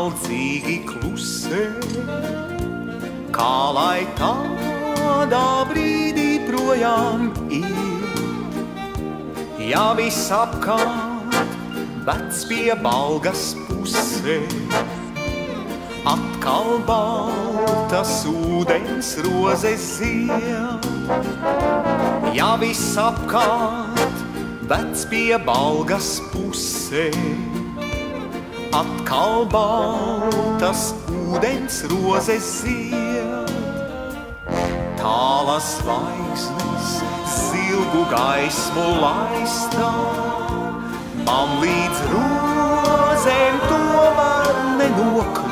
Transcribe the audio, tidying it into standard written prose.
draudzīgi klusē, kā lai tādā brīdī projām iet. Ja viss apkārt vec pie Balgas pusē, atkal baltas ūdens rozes zied. Ja viss apkārt vec pie Balgas pusē, atkal baltas ūdens rozes zied. Tālas zvaigznes zilgu gaismu laistā, man līdz rozēm tomēr nenokļūt.